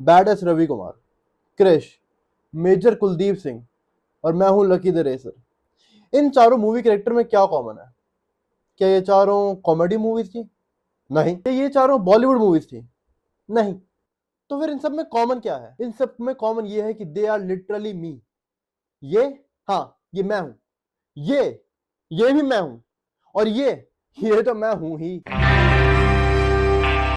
Bad S Ravi Kumar, Krish, major Kuldeep Singh और मैं हूं लकी द रेसर। इन चारों मूवी कैरेक्टर में क्या कॉमन है? क्या ये चारों कॉमेडी मूवीज थी? नहीं। क्या ये चारों बॉलीवुड मूवीज थी? नहीं। तो फिर इन सब में कॉमन क्या है? इन सब में कॉमन ये है कि दे आर लिटरली मी। ये, हाँ, ये मैं हूं। ये भी मैं हूं। और ये तो मैं हूं ही।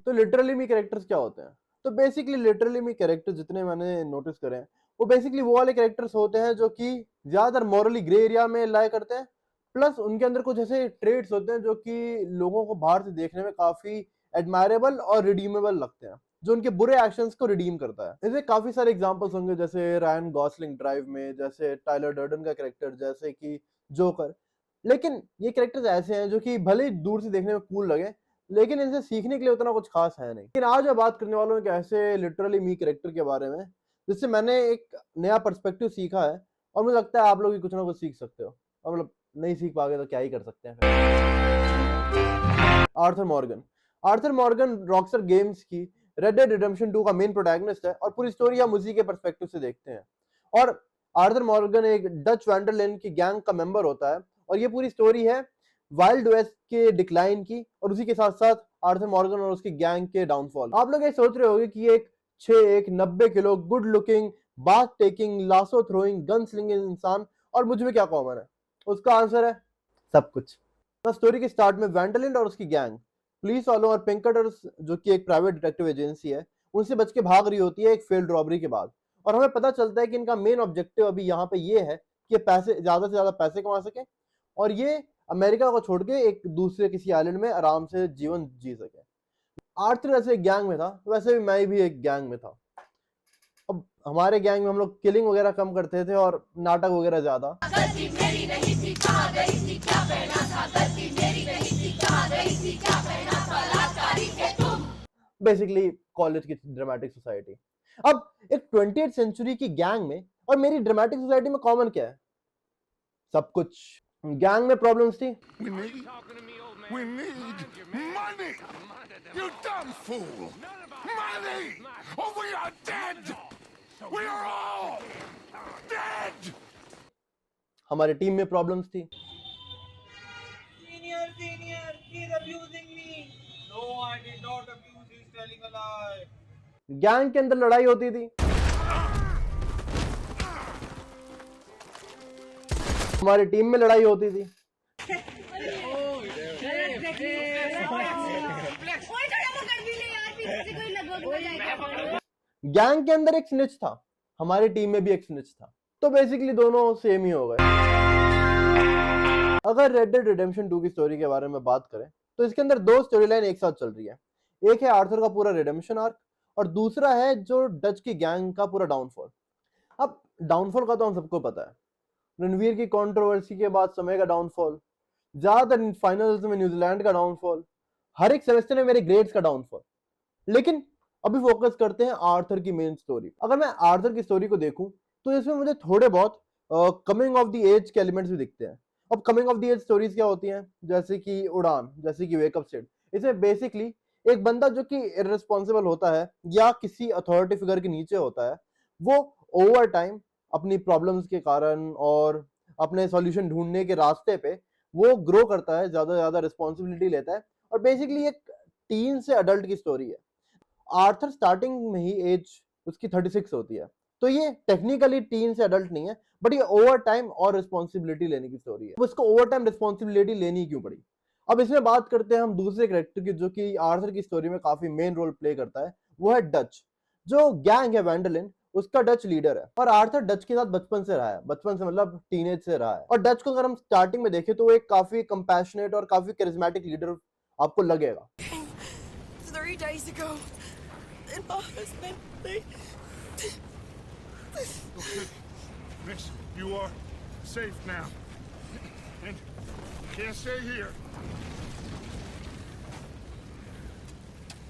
तो लिटरली मी कैरेक्टर्स क्या होते हैं? तो बेसिकली लिटरली मी कैरेक्टर्स जितने मैंने नोटिस करे हैं, वो बेसिकली वो वाले कैरेक्टर्स होते हैं जो कि ज्यादातर मॉरली ग्रे एरिया में लाया करते हैं, प्लस उनके अंदर कुछ ऐसे ट्रेड्स होते हैं जो कि लोगों को बाहर से देखने में काफी एडमायरेबल और रिडीमेबल लगते हैं, जो उनके बुरे एक्शंस को रिडीम करता है। इसमें काफी सारे एग्जांपल्स होंगे, जैसे रायन गॉसलिंग ड्राइव में, जैसे टाइलर डर्डन का कैरेक्टर, जैसे कि जोकर। लेकिन ये कैरेक्टर्स ऐसे हैं जो कि भले ही दूर से देखने में कूल लगे, लेकिन इनसे सीखने के लिए उतना कुछ खास है नहीं। लेकिन आज मैं बात करने वाला हूँ एक ऐसे लिटरली मी कैरेक्टर के बारे में जिससे मैंने एक नया पर्सपेक्टिव सीखा है, और मुझे लगता है आप लोग भी कुछ ना कुछ सीख सकते हो। और मतलब नहीं सीख पाओगे तो क्या ही कर सकते हैं। Arthur Morgan. Arthur Morgan Rockstar games की रेड डेड रिडेम्पशन 2 का मेन प्रोटैगनिस्ट है, और पूरी स्टोरी हम उसी के पर्सपेक्टिव से देखते हैं। और आर्थर मॉर्गन एक डच वैंडरलैंड की गैंग का मेंबर होता है, और ये पूरी स्टोरी है वाइल्ड वेस्ट के डिक्लाइन की, और उसी के साथ साथ आर्थर मॉर्गन और उसकी गैंग के डाउनफॉल। आप लोग ये सोच रहे होंगे कि एक 90 kilo good looking bath taking lasso throwing gun slinging इंसान और मुझ में क्या कॉमन है? उसका आंसर है सब कुछ। स्टोरी के स्टार्ट में वैंडरलैंड और उसकी गैंग पुलिस वालों और पिंकटर्स, जो कि एक प्राइवेट डिटेक्टिव एजेंसी है, उनसे बच के भाग रही होती है एक फेल्ड रॉबरी के बाद। और हमें पता चलता है कि इनका मेन ऑब्जेक्टिव अभी यहाँ पे ये है कि पैसे, ज्यादा से ज्यादा पैसे कमा सके, और ये अमेरिका को छोड़ के एक दूसरे किसी आइलैंड में आराम से जीवन जी सके। आर्थर जैसे एक गैंग में था, वैसे भी मैं भी एक गैंग में था। अब हमारे गैंग में हम लोग किलिंग वगैरह कम करते थे और नाटक वगैरह ज्यादा। बेसिकली कॉलेज की ड्रामेटिक सोसाइटी। अब एक 20th सेंचुरी की गैंग में और मेरी ड्रामेटिक सोसाइटी में कॉमन क्या है? सब कुछ। गैंग में प्रॉब्लम्स थी। We need money! You dumb fool! Money! Or we are dead! We are all dead! हमारी टीम में प्रॉब्लम्स थी। Senior, he's abusing me. No, I did not abuse. He's telling a lie. Gang के अंदर लड़ाई होती थी। हमारी team में लड़ाई होती थी। गैंग के अंदर एक स्निच था, हमारी टीम में भी एक स्निच था, तो बेसिकली दोनों सेम ही हो गए। अगर रेड डेड रिडेम्पशन 2 की स्टोरी के बारे में बात करें तो इसके अंदर दो स्टोरी लाइन एक साथ चल रही है। एक है आर्थर का पूरा रिडेम्पशन आर्क, और दूसरा है जो डच की गैंग का पूरा डाउनफॉल। अब डाउनफॉल का तो हम सबको पता है, रणवीर की कंट्रोवर्सी के बाद समय का डाउनफॉल, ज्यादातर फाइनल्स में न्यूजीलैंड का डाउनफॉल, हर एक सेमेस्टर में मेरे ग्रेड्स का डाउनफॉल। लेकिन अभी फोकस करते हैं आर्थर की मेन स्टोरी। अगर मैं आर्थर की स्टोरी को देखूं तो इसमें मुझे थोड़े बहुत कमिंग ऑफ द एज के एलिमेंट्स भी दिखते हैं। अब coming of the age stories क्या होती हैं? जैसे कि उड़ान, जैसे कि वेकअप सेट। इसमें बेसिकली एक बंदा जो कि इररिस्पॉन्सिबल होता है या किसी अथॉरिटी फिगर के नीचे होता है, वो ओवर टाइम अपनी प्रॉब्लम्स के कारण और अपने सॉल्यूशन ढूंढने के रास्ते पे वो ग्रो करता है, ज्यादा से ज्यादा रिस्पॉन्सिबिलिटी लेता है, और बेसिकली एक टीन से अडल्ट की स्टोरी है। आर्थर स्टार्टिंग में ही एज उसकी 36 होती है, तो ये टेक्निकली टीन से अडल्ट नहीं है, बट ये ओवर टाइम और रिस्पॉन्सिबिलिटी लेने की स्टोरी है। उसको ओवर टाइम रिस्पॉन्सिबिलिटी लेनी क्यों पड़ी? अब इसमें बात करते हैं हम दूसरे कैरेक्टर की, जो कि आर्थर की स्टोरी में काफी मेन रोल प्ले करता है। वो है डच। जो गैंग है वैंडरलिन, उसका डच लीडर है, और आर्थर डच के साथ बचपन से रहा है। बचपन से मतलब टीनेज से रहा है। और डच को अगर हम स्टार्टिंग में देखें तो वो एक काफी कंपैशनेट और काफी करिश्मेटिक लीडर आपको लगेगा। 3 days ago, and my husband, they... Okay, Miss, you are safe now. And you can't stay here.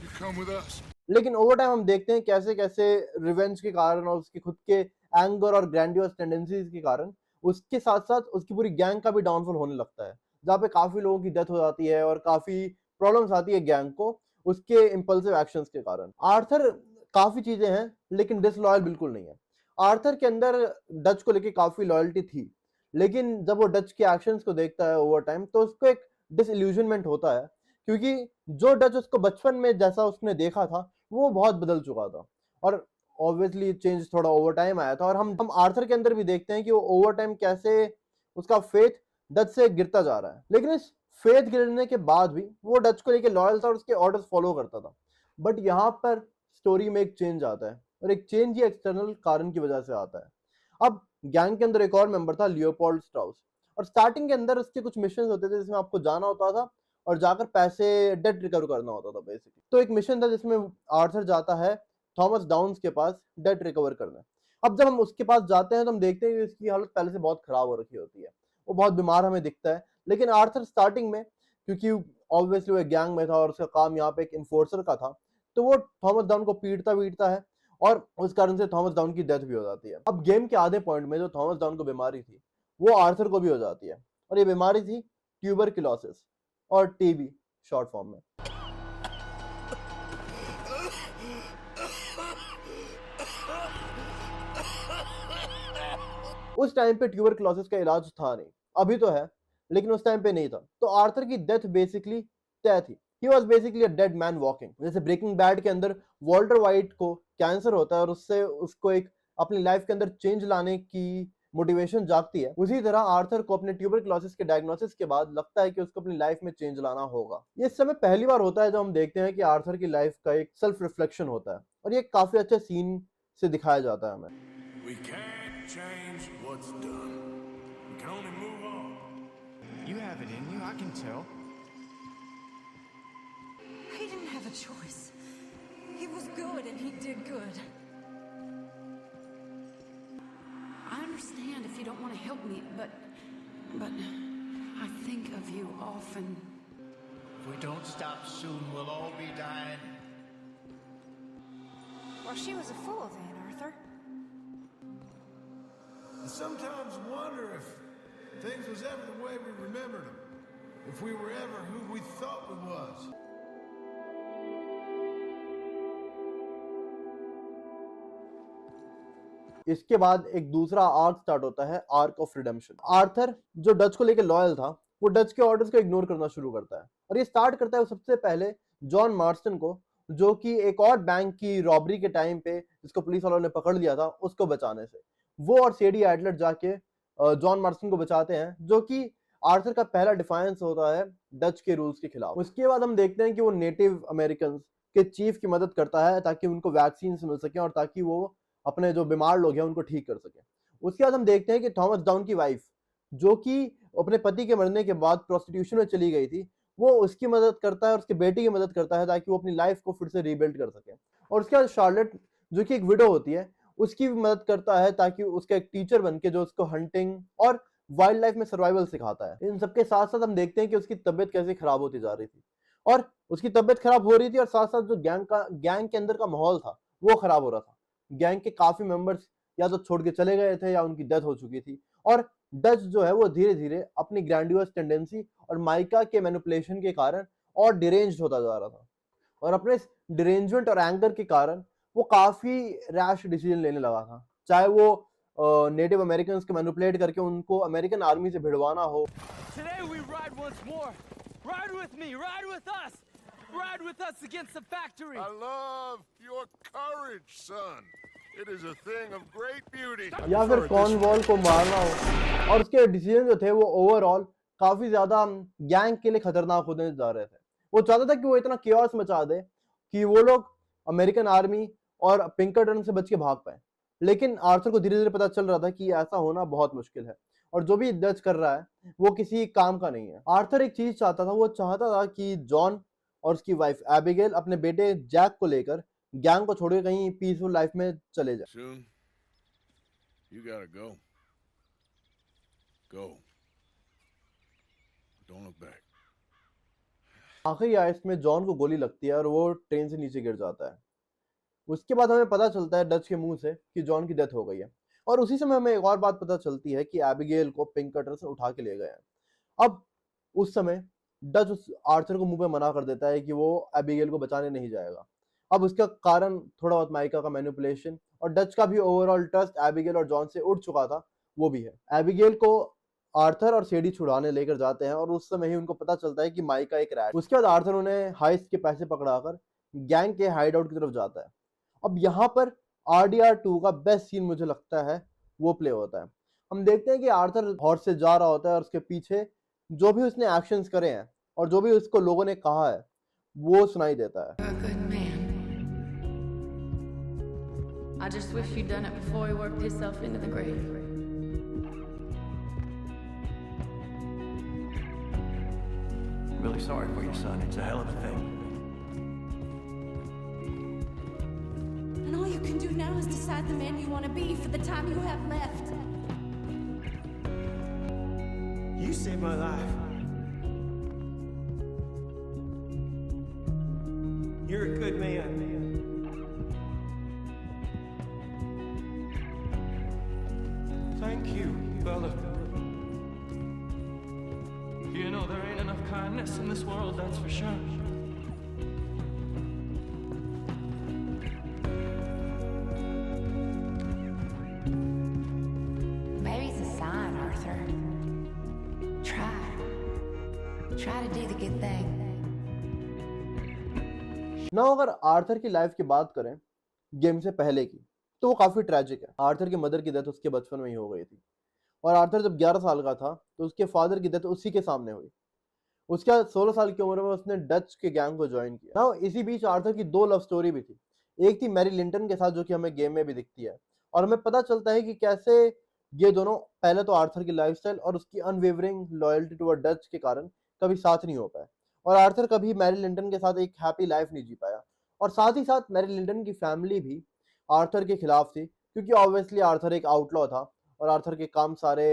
You come with us. लेकिन ओवर टाइम हम देखते हैं कैसे कैसे रिवेंज के कारण और उसके खुद के एंगर और ग्रैंडियोस टेंडेंसीज के कारण उसके साथ साथ उसकी पूरी गैंग का भी डाउनफॉल होने लगता है, जहाँ पे काफी लोगों की डेथ हो जाती है और काफी प्रॉब्लम्स आती है गैंग को उसके इंपल्सिव एक्शंस के कारण। आर्थर काफी चीजें हैं, लेकिन डिसलॉयल बिल्कुल नहीं है। आर्थर के अंदर डच को लेके काफी लॉयल्टी थी, लेकिन जब वो डच के एक्शंस को देखता है ओवर टाइम तो उसको एक डिसइल्यूजनमेंट होता है, क्योंकि जो डच उसको बचपन में जैसा उसने देखा था वो बहुत बदल चुका था। और ऑब्वियसली चेंज थोड़ा ओवर टाइम आया था, और हम आर्थर के अंदर भी देखते हैं कि वो ओवर टाइम कैसे उसका फेथ डच से गिरता जा रहा है। लेकिन इस फेथ गिरने के बाद भी वो डच को लेके लॉयल था और उसके ऑर्डर्स फॉलो करता था। बट यहाँ पर स्टोरी में एक चेंज आता है, और एक चेंज ये एक्सटर्नल कारण की वजह से आता है। अब गैंग के अंदर एक और मेंबर था, लियोपोल्ड स्ट्राउस, और स्टार्टिंग के अंदर उसके कुछ मिशन होते थे जिसमें आपको जाना होता था और जाकर पैसे डेट रिकवर करना होता था बेसिकली। तो एक मिशन था जिसमें आर्थर जाता है थॉमस डाउन्स के पास डेट रिकवर करने। अब जब हम उसके पास जाते हैं तो हम देखते हैं कि उसकी हालत पहले से बहुत खराब हो रखी होती है, वो बहुत बीमार हमें दिखता है। लेकिन आर्थर स्टार्टिंग में, क्योंकि ऑब्वियसली वो गैंग में था और उसका काम यहाँ पे एक इन्फोर्सर का था, तो वो थॉमस डाउन को पीटता पीटता है और उस कारण से थॉमस डाउन की डेथ भी हो जाती है। अब गेम के आधे पॉइंट में जो थॉमस डाउन को बीमारी थी वो आर्थर को भी हो जाती है, और ये बीमारी थी ट्यूबरक्लोसिस और टीबी शॉर्ट फॉर्म में। उस टाइम पे ट्यूबरक्लोसिस का इलाज था नहीं, अभी तो है लेकिन उस टाइम पे नहीं था। तो आर्थर की डेथ बेसिकली तय थी। He was basically a dead man walking. जैसे ब्रेकिंग बैड के अंदर वॉल्टर वाइट को कैंसर होता है और उससे उसको एक अपनी लाइफ के अंदर चेंज लाने की मोटिवेशन जागती है, उसी तरह आर्थर को अपने ट्यूबरक्लोसिस के डायग्नोसिस के बाद लगता है कि उसको अपनी लाइफ में चेंज लाना होगा। ये इस समय पहली बार होता है जब हम देखते हैं कि आर्थर की लाइफ का एक सेल्फ रिफ्लेक्शन होता है, और ये काफी अच्छे सीन से दिखाया जाता है हमें। We can't change what's done. We can only move on. You have it in you, I can tell. He didn't have a choice. He was good and he did good. I understand if you don't want to help me, but I think of you often. If we don't stop soon, we'll all be dying. Well, she was a fool then, Arthur. I sometimes wonder if things was ever the way we remembered them. If we were ever who we thought we was. इसके बाद एक दूसरा arc start होता है, arc of redemption. Arthur जो Dutch को लेकर loyal था वो डच के ऑर्डर्स को इग्नोर करना शुरू करता है, और ये स्टार्ट करता है सबसे पहले जॉन मार्स्टन को, जो कि एक और बैंक की रॉबरी के टाइम पे जिसको पुलिस वालों ने पकड़ लिया था उसको बचाने से। वो और सेडी एडलर जाके जॉन मार्स्टन को बचाते हैं, जो कि आर्थर का पहला डिफायंस होता है डच के रूल्स के खिलाफ। उसके बाद हम देखते हैं कि वो नेटिव अमेरिकन के चीफ की मदद करता है ताकि उनको वैक्सीन मिल सके और ताकि वो अपने जो बीमार लोग हैं उनको ठीक कर सके। उसके बाद हम देखते हैं कि थॉमस डाउन की वाइफ, जो कि अपने पति के मरने के बाद प्रोस्टिट्यूशन में चली गई थी, वो उसकी मदद करता है और उसके बेटे की मदद करता है ताकि वो अपनी लाइफ को फिर से रीबिल्ड कर सके। और उसके बाद शार्लेट, जो कि एक विडो होती है, उसकी भी मदद करता है ताकि उसका एक टीचर बनके जो उसको हंटिंग और वाइल्ड लाइफ में सर्वाइवल सिखाता है। इन सबके साथ साथ हम देखते हैं कि उसकी तबीयत कैसे खराब होती जा रही थी, और उसकी तबीयत खराब हो रही थी और साथ साथ जो गैंग के अंदर का माहौल था वो खराब हो रहा था। गैंग के काफी मेंबर्स या तो छोड़ के चले गए थे या उनकी डेथ हो चुकी थी, और डच जो है वो धीरे धीरे अपनी ग्रैंडियस टेंडेंसी और माइका के मैनिपुलेशन के कारण और डिरेंज्ड होता जा रहा था, और अपने इस डिरेंजमेंट और एंगर के कारण वो काफी रैश डिसीजन लेने लगा था, चाहे वो नेटिव अमेरिकन को मैनिपुलेट करके उनको अमेरिकन आर्मी से भिड़वाना हो। Today we ride once more. Ride with me, ride with us. Ride with us against the factory. I love your courage, son. It is a thing of great beauty. या फिर Cornwall को मारना हो, और उसके decision जो थे वो ओवरऑल काफी ज्यादा गैंग के लिए खतरनाक होने जा रहे थे। वो चाहता था कि वो इतना केओस मचा दे कि वो लोग अमेरिकन आर्मी और पिंकरटन से बच के भाग पाए, लेकिन आर्थर को धीरे धीरे पता चल रहा था कि ऐसा होना बहुत मुश्किल है, और जो भी डच कर रहा है वो किसी काम का नहीं है। आर्थर एक चीज चाहता था, वो चाहता था कि जॉन और उसकी वाइफ एबिगेल अपने बेटे जैक को लेकर गैंग को छोड़कर कहीं पीसफुल लाइफ में चले जाए। Soon, you gotta go. Go. Don't look back. आखिरी आयत में जॉन को गोली लगती है और वो ट्रेन से नीचे गिर जाता है। उसके बाद हमें पता चलता है डच के मुंह से कि जॉन की डेथ हो गई है, और उसी समय हमें एक और बात पता चलती है कि एबिगेल को पिंकरटन से उठा के ले गए हैं। अब उस समय डच उस आर्थर को मुंह पे मना कर देता है कि वो एबिगेल को बचाने नहीं जाएगा। अब उसका कारण थोड़ा बहुत माइका का मैनिपुलेशन और डच का भी ओवरऑल ट्रस्ट एबिगेल और जॉन से उठ चुका था, वो भी है। एबिगेल को आर्थर और सेडी छुड़ाने लेकर जाते हैं और उस समय ही उनको पता चलता है कि माइका एक रैट। उसके बाद आर्थर उन्हें हाइस्ट के पैसे पकड़ाकर गैंग के हाइडआउट की तरफ जाता है। अब यहाँ पर RDR2 का बेस्ट सीन मुझे लगता है वो प्ले होता है। हम देखते हैं कि आर्थर हॉर्स से जा रहा होता है और उसके पीछे जो भी उसने एक्शंस करे हैं और जो भी उसको लोगों ने कहा है वो सुनाई देता है। You're a good man. I just wish you'd done it before he worked himself into the grave. Really sorry for your son. It's a hell of a thing. And all you can do now is decide the man you want to be for the time you have left. You saved my life. You're a good man. Thank you, Bella. You know, there ain't enough kindness in this world, that's for sure. Maybe it's a sign, Arthur. Try to do the good thing. ना अगर Arthur की life की बात करें game से पहले की, तो वो काफी ट्रेजिक है। आर्थर की मदर की डेथ उसके बचपन में ही हो गई थी और आर्थर जब 11 साल का था तो उसके फादर की डेथ उसी के सामने हुई। उसके 16 साल की उम्र में उसने डच के गैंग को ज्वाइन किया। ना इसी बीच आर्थर की 2 लव स्टोरी भी थी। एक थी मैरी लिंटन के साथ जो कि हमें गेम में भी दिखती है और हमें पता चलता है कि कैसे ये दोनों पहले तो आर्थर की लाइफस्टाइल और उसकी अनवेवरिंग लॉयल्टी टुवर्ड डच के कारण कभी साथ नहीं हो पाए और आर्थर कभी मैरी लिंटन के साथ एक हैप्पी लाइफ नहीं जी पाया। और साथ ही साथ मैरी लिंटन की फैमिली भी आर्थर के खिलाफ थी क्योंकि ऑब्वियसली आर्थर एक आउटलॉ था और आर्थर के काम सारे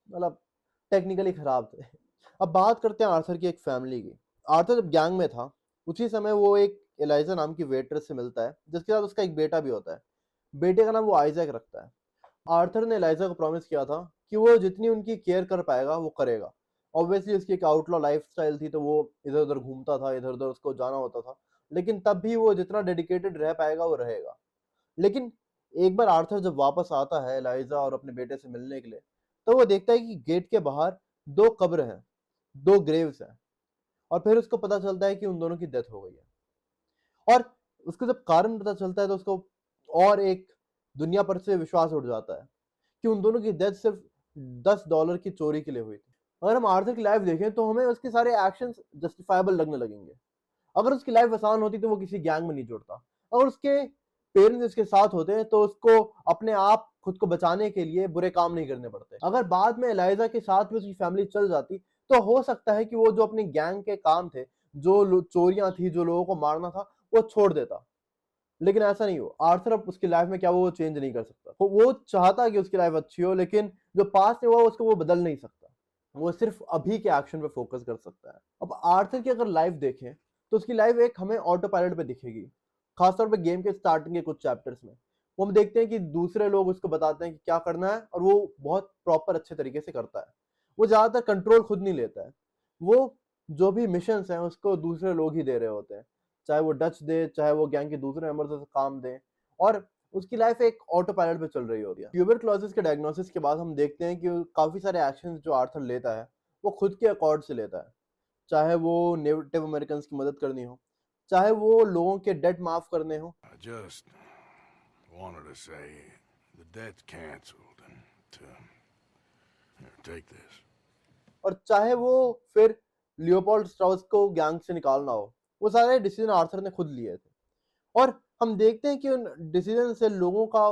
मतलब टेक्निकली खराब थे। अब बात करते हैं आर्थर की एक फैमिली की। आर्थर जब गैंग में था उसी समय वो एक एलाइजा नाम की वेट्रेस से मिलता है जिसके साथ उसका एक बेटा भी होता है। बेटे का नाम वो आइजैक रखता है। आर्थर ने एलाइजा को प्रॉमिस किया था कि वो जितनी उनकी केयर कर पाएगा वो करेगा। ऑब्वियसली उसकी एक आउटलॉ लाइफस्टाइल थी तो वो इधर उधर घूमता था, इधर उधर उसको जाना होता था, लेकिन तब भी वो जितना डेडिकेटेड रह पाएगा वो रहेगा। लेकिन एक बार आर्थर जब वापस आता है एलाइजा और अपने बेटे से मिलने के लिए तो वो देखता है कि गेट के बाहर 2 कब्र हैं, 2 ग्रेव्स हैं और फिर उसको पता चलता है कि उन दोनों की डेथ हो गई है। और उसको जब कारण पता चलता है तो उसको और एक दुनिया पर से विश्वास उठ जाता है कि उन दोनों की डेथ सिर्फ $10 की चोरी के लिए हुई थी। अगर हम आर्थर की लाइफ देखें तो हमें उसके सारे एक्शंस जस्टिफाइबल लगने लगेंगे। अगर उसकी लाइफ आसान होती तो वो किसी गैंग में नहीं जुड़ता। अगर उसके पेरेंट्स उसके साथ होते हैं तो उसको अपने आप खुद को बचाने के लिए बुरे काम नहीं करने पड़ते। अगर बाद में एलाइजा के साथ में उसकी फैमिली चल जाती तो हो सकता है कि वो जो अपनी गैंग के काम थे, जो चोरियां थी, जो लोगों को मारना था, वो छोड़ देता। लेकिन ऐसा नहीं हुआ। आर्थर अब उसकी लाइफ में क्या वो चेंज नहीं कर सकता। वो चाहता कि उसकी लाइफ अच्छी हो लेकिन जो पास्ट में हुआ उसको वो बदल नहीं सकता। वो सिर्फ अभी के एक्शन पे फोकस कर सकता है। अब आर्थर की अगर लाइफ देखें तो उसकी लाइफ एक हमें ऑटो पायलट पे दिखेगी। खासतौर पे गेम के स्टार्टिंग के कुछ चैप्टर्स में वो हम देखते हैं कि दूसरे लोग उसको बताते हैं कि क्या करना है और वो बहुत प्रॉपर अच्छे तरीके से करता है। वो ज्यादातर कंट्रोल खुद नहीं लेता है। वो जो भी मिशंस हैं उसको दूसरे लोग ही दे रहे होते हैं, चाहे वो डच दे, चाहे वो गैंग के दूसरे मेंबर्स से काम दें, और उसकी लाइफ एक ऑटो पायलट पे चल रही होती है। ट्यूबरक्लोसिस के डायग्नोसिस के बाद हम देखते हैं कि काफी सारे एक्शंस जो आर्थर लेता है वो खुद के अकॉर्ड से लेता है। चाहे वो नेटिव अमेरिकन की मदद करनी हो, चाहे वो लोगों के डेट माफ करने हो। I just wanted to say the debt's canceled and here, take this. और चाहे वो फिर लियोपोल्ड स्ट्राउस को गैंग से निकालना हो, वो सारे डिसीजन आर्थर ने खुद लिए थे। और हम देखते हैं कि उन डिसीजन से लोगों का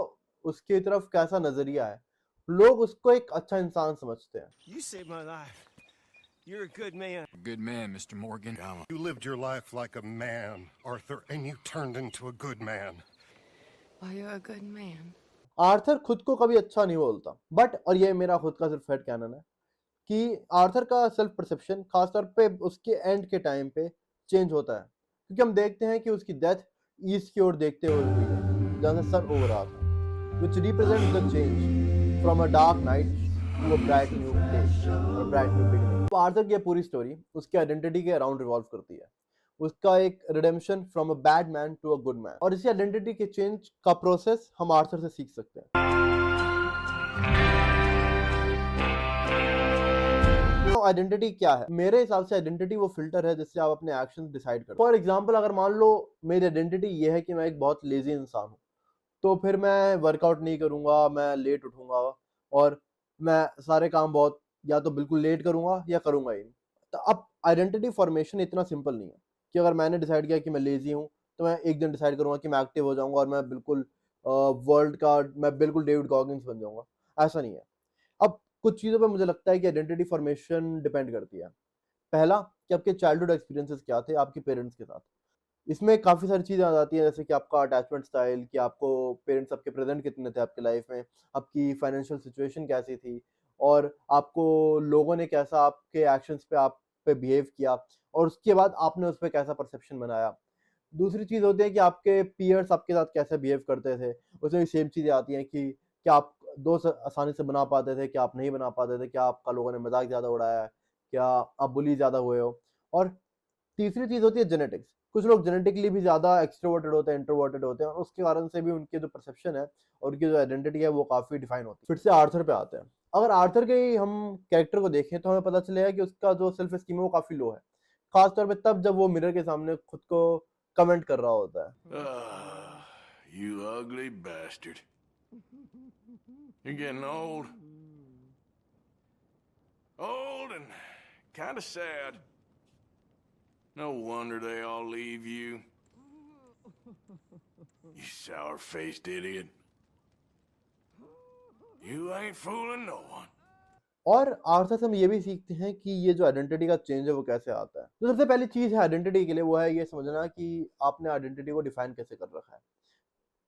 उसकी तरफ कैसा नजरिया है। लोग उसको एक अच्छा इंसान समझते हैं। You saved my life. You're a good man. Good man, Mr. Morgan. You lived your life like a man, Arthur, and you turned into a good man. Well, you're a good man. Arthur खुद को कभी अच्छा नहीं बोलता, but और ये मेरा खुद का सिर्फ हेड कैनन है कि आर्थर का सेल्फ परसेप्शन खासतौर पे उसके एंड के टाइम पे चेंज होता है, क्योंकि हम देखते हैं कि उसकी डेथ ईस्ट की ओर देखते हुए हुई है जहाँ से सन उग रहा था, which represents the change from a dark night to a bright new day, a bright new beginning। तो आर्थर की पूरी स्टोरी उसकी आइडेंटिटी के अराउंड रिवॉल्व करती है। उसका एक redemption from a bad man to a good man. और इसी आइडेंटिटी के चेंज का प्रोसेस हम आर्थर से सीख सकते हैं। तो आइडेंटिटी क्या है? मेरे हिसाब से आइडेंटिटी वो फिल्टर है जिससे आप अपने एक्शन डिसाइड करते हो। फॉर एग्जाम्पल, अगर मान लो मेरी आइडेंटिटी ये है कि मैं एक बहुत लेजी इंसान हूँ, तो फिर मैं वर्कआउट नहीं करूंगा, मैं लेट उठूंगा और मैं सारे काम बहुत या तो बिल्कुल लेट करूंगा या करूंगा ही नहीं। तो अब आइडेंटिटी फॉर्मेशन इतना सिंपल नहीं है कि अगर मैंने डिसाइड किया कि मैं लेजी हूँ तो मैं एक दिन डिसाइड करूंगा कि मैं एक्टिव हो जाऊंगा और मैं बिल्कुल डेविड गॉगिंस बन जाऊंगा। ऐसा नहीं है। अब कुछ चीज़ों पे मुझे लगता है कि आइडेंटिटी फॉर्मेशन डिपेंड करती है। पहला, कि आपके चाइल्डहुड एक्सपीरियंसेस क्या थे आपके पेरेंट्स के साथ। इसमें काफ़ी सारी चीज़ें आ जाती हैं, जैसे कि आपका अटैचमेंट स्टाइल, कि आपको पेरेंट्स आपके प्रेजेंट कितने थे आपके लाइफ में, आपकी फाइनेंशियल सिचुएशन कैसी थी, और आपको लोगों ने कैसा आपके एक्शंस पे आप पे बिहेव किया, और उसके बाद आपने उस पे कैसा परसेप्शन बनाया। दूसरी चीज़ होती है कि आपके पीयर्स आपके साथ कैसे बिहेव करते थे। उसमें भी सेम चीज़ें आती हैं कि क्या आप दोस्त आसानी से बना पाते थे, क्या आप नहीं बना पाते थे, क्या आपका लोगों ने मजाक ज़्यादा उड़ाया है, क्या आप बुली ज़्यादा हुए हो। और तीसरी चीज़ होती है जेनेटिक्स। कुछ लोग जेनेटिकली भी ज़्यादा एक्सट्रोवर्टेड होते हैं, इंट्रोवर्टेड होते हैं, और उसके कारण से भी उनके जो परसेप्शन है और उनकी जो आइडेंटिटी है वो काफ़ी डिफाइन होती है। फिर से आर्थर पे आते हैं। अगर आर्थर के ही हम कैरेक्टर को देखें तो हमें पता चलेगा कि उसका जो सेल्फ एस्टीम है वो काफ़ी लो है, खास तौर पे तब जब वो मिरर के सामने खुद को कमेंट कर रहा होता है। You ugly bastard. You're getting old. Old and kind of sad. No wonder they all leave you. You sour-faced idiot. You ain't fooling no one. और आर्थर से हम ये भी सीखते हैं कि ये जो आइडेंटिटी का चेंज है वो कैसे आता है। तो सबसे पहली चीज़ है आइडेंटिटी के लिए, वो है ये समझना कि आपने आइडेंटिटी को डिफाइन कैसे कर रखा है।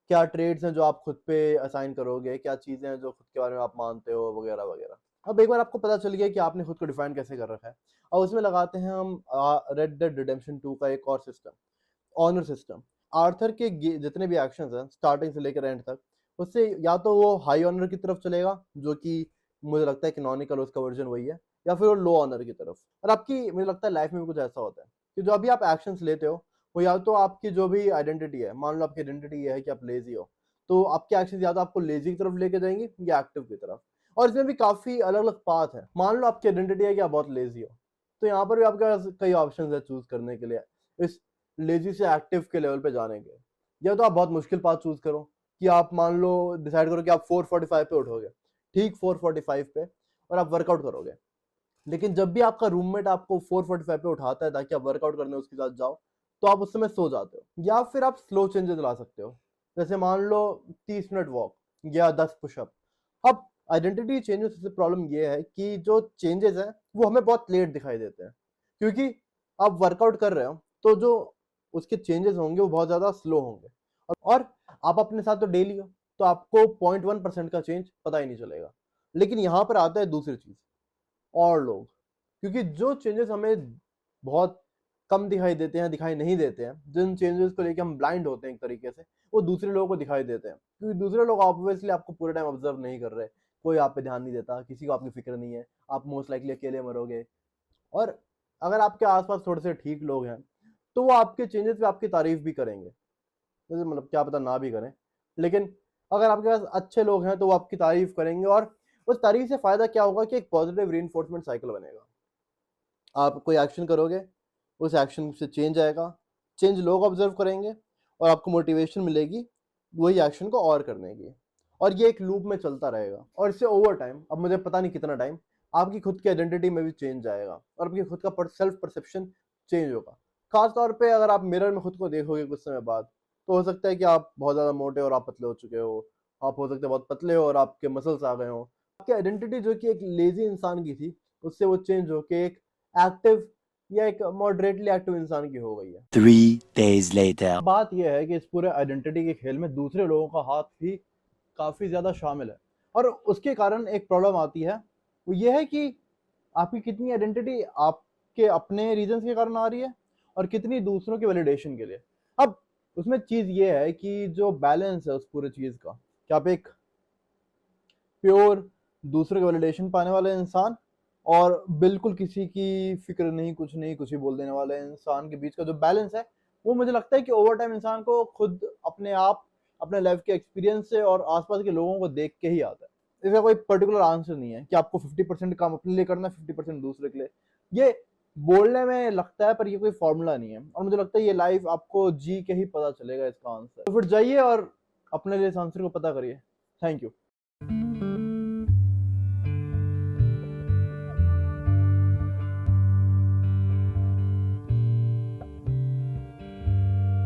क्या ट्रेड्स हैं जो आप खुद पे असाइन करोगे, क्या चीज़ें हैं जो खुद के बारे में आप मानते हो, वगैरह वगैरह। अब एक बार आपको पता चल गया कि आपने खुद को डिफाइन कैसे कर रखा है, और उसमें लगाते हैं हम रेड डेड रिडेम्पशन 2 का एक और सिस्टम, ऑनर सिस्टम। आर्थर के जितने भी एक्शंस हैं स्टार्टिंग से लेकर एंड तक, उससे या तो वो हाई ऑनर की तरफ चलेगा, जो कि मुझे लगता है कैनोनिकल उसका वर्जन वही है, या फिर वो लो ऑनर की तरफ। और आपकी मुझे लगता है लाइफ में भी कुछ ऐसा होता है कि जो अभी आप एक्शंस लेते हो वो या तो आपकी जो भी आइडेंटिटी है, मान लो आपकी आइडेंटिटी ये है कि आप लेजी हो, तो आपके एक्शंस या तो आपको लेजी की तरफ लेके जाएंगे या एक्टिव की तरफ। और इसमें भी काफ़ी अलग अलग पाथ है। मान लो आपकी आइडेंटिटी है कि आप बहुत लेजी हो, तो यहाँ पर भी आपके पास कई ऑप्शन है चूज करने के लिए इस लेजी से एक्टिव के लेवल पे जाने के। या तो आप बहुत मुश्किल पाथ चूज करो कि आप मान लो डिसाइड करो कि आप 4:45 पे उठोगे, ठीक 4:45 पे, और आप वर्कआउट करोगे। लेकिन जब भी आपका रूममेट आपको 4:45 पे उठाता है ताकि आप वर्कआउट करने उसके साथ जाओ, तो आप उस समय सो जाते हो। या फिर आप स्लो चेंजेस ला सकते हो, जैसे मान लो 30 मिनट वॉक या 10 पुशअप। अब आइडेंटिटी चेंज में सबसे प्रॉब्लम ये है कि जो चेंजेस हैं वो हमें बहुत लेट दिखाई देते हैं, क्योंकि आप वर्कआउट कर रहे हो तो जो उसके चेंजेस होंगे वो बहुत ज़्यादा स्लो होंगे, और आप अपने साथ तो डेली हो तो आपको 0.1% का चेंज पता ही नहीं चलेगा। लेकिन यहाँ पर आता है दूसरी चीज़, और लोग, क्योंकि जो चेंजेस हमें बहुत कम दिखाई देते हैं, दिखाई नहीं देते हैं, जिन चेंजेस को लेके हम ब्लाइंड होते हैं एक तरीके से, वो दूसरे लोगों को दिखाई देते हैं, क्योंकि दूसरे लोग ऑब्वियसली आपको पूरे टाइम ऑब्जर्व नहीं कर रहे, कोई आप पे ध्यान नहीं देता, किसी को आपकी फिक्र नहीं है, आप मोस्ट लाइकली अकेले मरोगे। और अगर आपके आसपास थोड़े से ठीक लोग हैं तो वो आपके चेंजेस पे आपकी तारीफ भी करेंगे, जैसे मतलब क्या पता ना भी करें, लेकिन अगर आपके पास अच्छे लोग हैं तो वो आपकी तारीफ करेंगे, और उस तारीफ से फायदा क्या होगा कि एक पॉजिटिव रीइंफोर्समेंट साइकिल बनेगा। आप कोई एक्शन करोगे, उस एक्शन से चेंज आएगा, चेंज लोग ऑब्जर्व करेंगे और आपको मोटिवेशन मिलेगी वही एक्शन को और करने की, और ये एक लूप में चलता रहेगा। और इससे ओवर टाइम, अब मुझे पता नहीं कितना टाइम, आपकी खुद की आइडेंटिटी में भी चेंज आएगा और आपकी खुद का सेल्फ परसेप्शन चेंज होगा। खास तौर पे अगर आप मिरर में खुद को देखोगे कुछ समय बाद, तो हो सकता है कि आप बहुत ज़्यादा मोटे और आप पतले हो चुके हो, आप हो सकते हैं बहुत पतले हो और आपके मसल्स आ गए हो। आपकी आइडेंटिटी जो कि एक लेजी इंसान की थी, उससे वो चेंज होके एक एक्टिव या एक मॉडरेटली एक्टिव इंसान की हो गई है। 3 days later. बात यह है कि इस पूरे आइडेंटिटी के खेल में दूसरे लोगों का हाथ भी काफ़ी ज़्यादा शामिल है, और उसके कारण एक प्रॉब्लम आती है, वो ये है कि आपकी कितनी आइडेंटिटी आपके अपने रीजंस के कारण आ रही है और कितनी दूसरों के वैलिडेशन के लिए। अब उसमें चीज़ ये है कि जो बैलेंस है उस पूरे चीज़ का, कि आप एक प्योर दूसरे के वैलिडेशन पाने वाले इंसान और बिल्कुल किसी की फिक्र नहीं, कुछ नहीं, कुछ ही बोल देने वाले हैं। इंसान के बीच का जो बैलेंस है वो मुझे लगता है कि ओवर टाइम इंसान को खुद अपने आप, अपने लाइफ के एक्सपीरियंस से और आसपास के लोगों को देख के ही आता है। इसका कोई पर्टिकुलर आंसर नहीं है कि आपको 50% काम अपने लिए करना है, 50% दूसरे के लिए। ये बोलने में लगता है पर ये कोई फॉर्मूला नहीं है, और मुझे लगता है ये लाइफ आपको जी के ही पता चलेगा इसका आंसर। तो फिर जाइए और अपने लिए इस आंसर को पता करिए। Thank you.